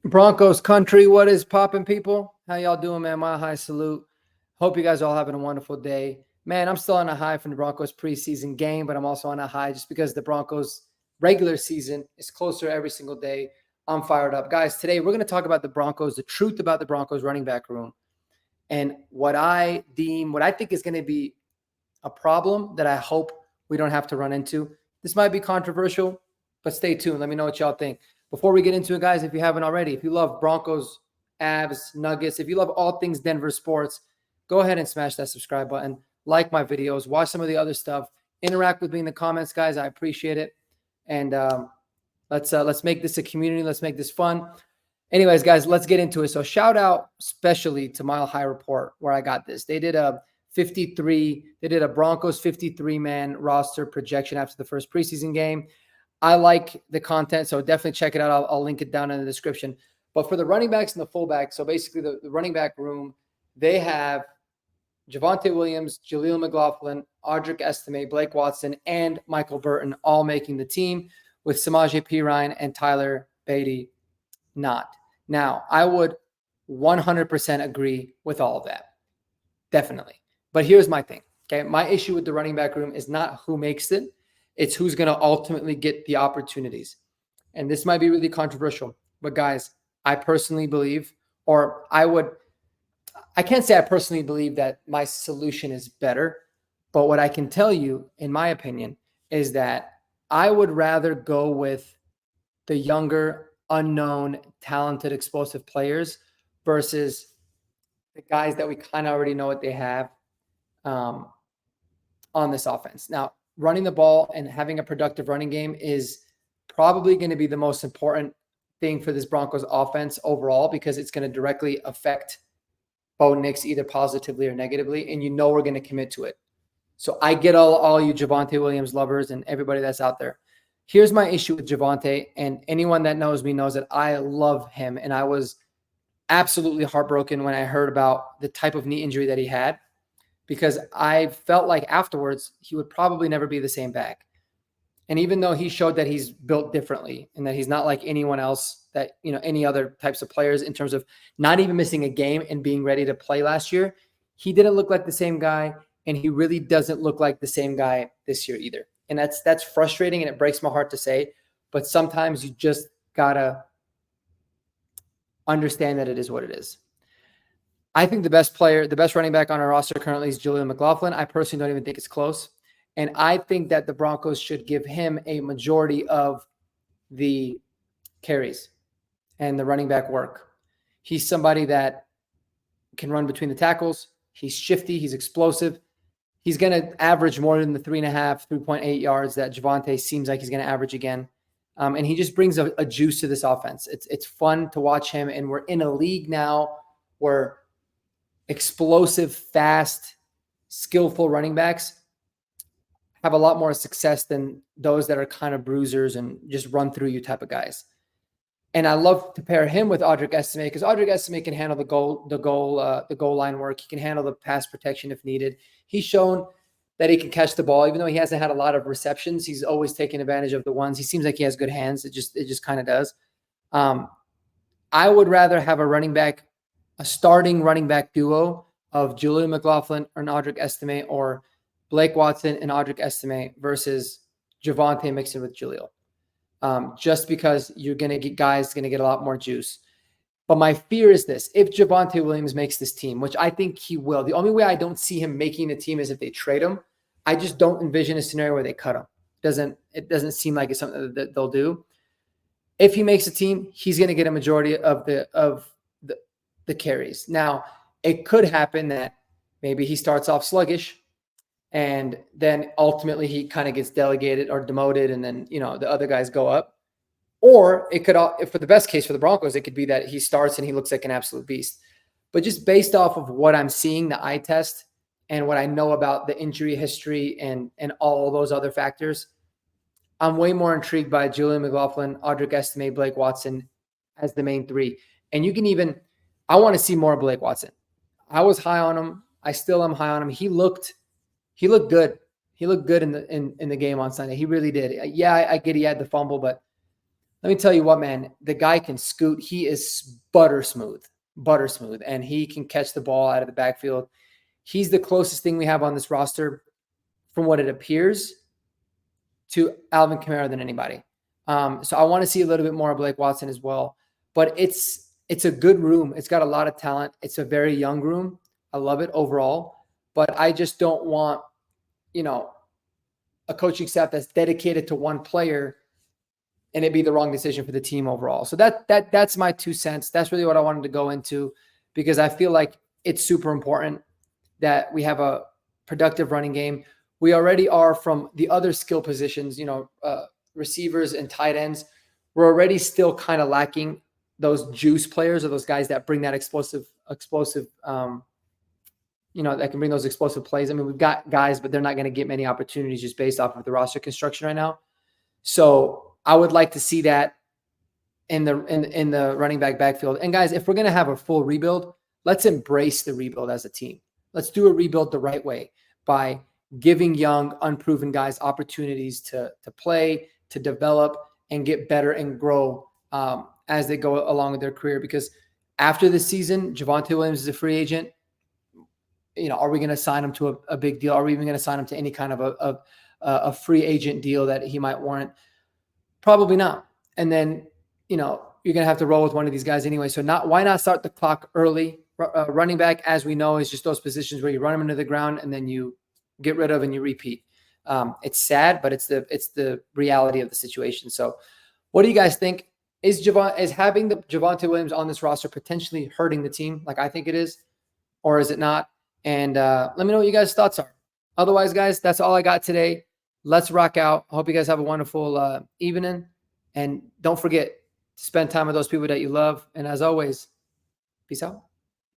Broncos country, what is popping, people? How y'all doing, man? My high salute. Hope you guys are all having a wonderful day. Man, I'm still on a high from the Broncos preseason game, but I'm also on a high just because the Broncos regular season is closer every single day. I'm fired up. Guys, today we're going to talk about the Broncos, the truth about the Broncos running back room, and what I think is going to be a problem that I hope we don't have to run into. This might be controversial, but stay tuned. Let me know what y'all think. Before we get into it, guys, if you haven't already, if you love Broncos, Avs, Nuggets, if you love all things Denver sports, go ahead and smash that subscribe button. Like my videos, watch some of the other stuff, interact with me in the comments, guys. I appreciate it. And let's make this a community. Let's make this fun. Anyways, guys, let's get into it. So shout out especially to Mile High Report where I got this. They did a Broncos 53-man roster projection after the first preseason game. I like the content, so definitely check it out. I'll link it down in the description. But for the running backs and the fullbacks, so basically the running back room, they have Javonte Williams, Jaleel McLaughlin, Audric Estime, Blake Watson, and Michael Burton all making the team, with Samaje Perine and Tyler Beatty not. Now, I would 100% agree with all of that. Definitely. But here's my thing, okay? My issue with the running back room is not who makes it. It's who's going to ultimately get the opportunities. And this might be really controversial, but guys, I personally believe, I can't say I personally believe that my solution is better, but what I can tell you, in my opinion, is that I would rather go with the younger, unknown, talented, explosive players versus the guys that we kind of already know what they have on this offense. Now, running the ball and having a productive running game is probably going to be the most important thing for this Broncos offense overall, because it's going to directly affect Bo Nix either positively or negatively, and we're going to commit to it. So I get all you Javonte Williams lovers and everybody that's out there. Here's my issue with Javonte, and anyone that knows me knows that I love him, and I was absolutely heartbroken when I heard about the type of knee injury that he had, because I felt like afterwards he would probably never be the same back. And even though he showed that he's built differently and that he's not like anyone else, that, any other types of players in terms of not even missing a game and being ready to play last year, he didn't look like the same guy, and he really doesn't look like the same guy this year either. And that's frustrating, and it breaks my heart to say, but sometimes you just gotta understand that it is what it is. I think the best running back on our roster currently is Jaleel McLaughlin. I personally don't even think it's close. And I think that the Broncos should give him a majority of the carries and the running back work. He's somebody that can run between the tackles. He's shifty. He's explosive. He's going to average more than the 3.8 yards that Javonte seems like he's going to average again. And he just brings a juice to this offense. It's fun to watch him. And we're in a league now where explosive, fast, skillful running backs have a lot more success than those that are kind of bruisers and just run through you type of guys. And I love to pair him with Audric Estime, because Audric Estime can handle the goal line work. He can handle the pass protection if needed. He's shown that he can catch the ball, even though he hasn't had a lot of receptions. He's always taking advantage of the ones. He seems like he has good hands. It just kind of does. I would rather have a starting running back duo of Jaleel McLaughlin and Audric Estime, or Blake Watson and Audric Estime, versus Javonte mixing with Jaleel. Just because you're going to get guys going to get a lot more juice. But my fear is this: if Javonte Williams makes this team, which I think he will, the only way I don't see him making the team is if they trade him. I just don't envision a scenario where they cut him. It doesn't seem like it's something that they'll do. If he makes a team, he's going to get a majority of the carries. Now, it could happen that maybe he starts off sluggish, and then ultimately he kind of gets delegated or demoted, and then the other guys go up. Or it could, for the best case for the Broncos, it could be that he starts and he looks like an absolute beast. But just based off of what I'm seeing, the eye test, and what I know about the injury history and all those other factors, I'm way more intrigued by Jaleel McLaughlin, Audric Estime, Blake Watson as the main three. And I want to see more of Blake Watson. I was high on him. I still am high on him. He looked good. He looked good in the game on Sunday. He really did. Yeah, I get he had the fumble, but Let me tell you what, man, the guy can scoot. He is butter smooth, and he can catch the ball out of the backfield. He's the closest thing we have on this roster, from what it appears, to Alvin Kamara than anybody. So I want to see a little bit more of Blake Watson as well. But it's a good room. It's got a lot of talent. It's a very young room. I love it overall. But I just don't want, a coaching staff that's dedicated to one player and it'd be the wrong decision for the team overall. So that's my 2 cents. That's really what I wanted to go into, because I feel like it's super important that we have a productive running game. We already are, from the other skill positions, receivers and tight ends. We're already still kind of lacking those juice players, or those guys that bring that explosive, that can bring those explosive plays. I mean, we've got guys, but they're not going to get many opportunities just based off of the roster construction right now. So I would like to see that in the running backfield. And guys, if we're going to have a full rebuild, let's embrace the rebuild as a team. Let's do a rebuild the right way, by giving young, unproven guys opportunities to play, to develop, and get better and grow as they go along with their career. Because after this season, Javonte Williams is a free agent. Are we going to sign him to a big deal? Are we even going to sign him to any kind of a free agent deal that he might warrant? Probably not. And then, you're going to have to roll with one of these guys anyway. So why not start the clock early? Running back, as we know, is just those positions where you run them into the ground and then you get rid of and you repeat. It's sad, but it's the reality of the situation. So what do you guys think? Is having the Javonte Williams on this roster potentially hurting the team like I think it is, or is it not? And let me know what you guys' thoughts are. Otherwise, guys, that's all I got today. Let's rock out. I hope you guys have a wonderful evening. And don't forget to spend time with those people that you love. And as always, peace out.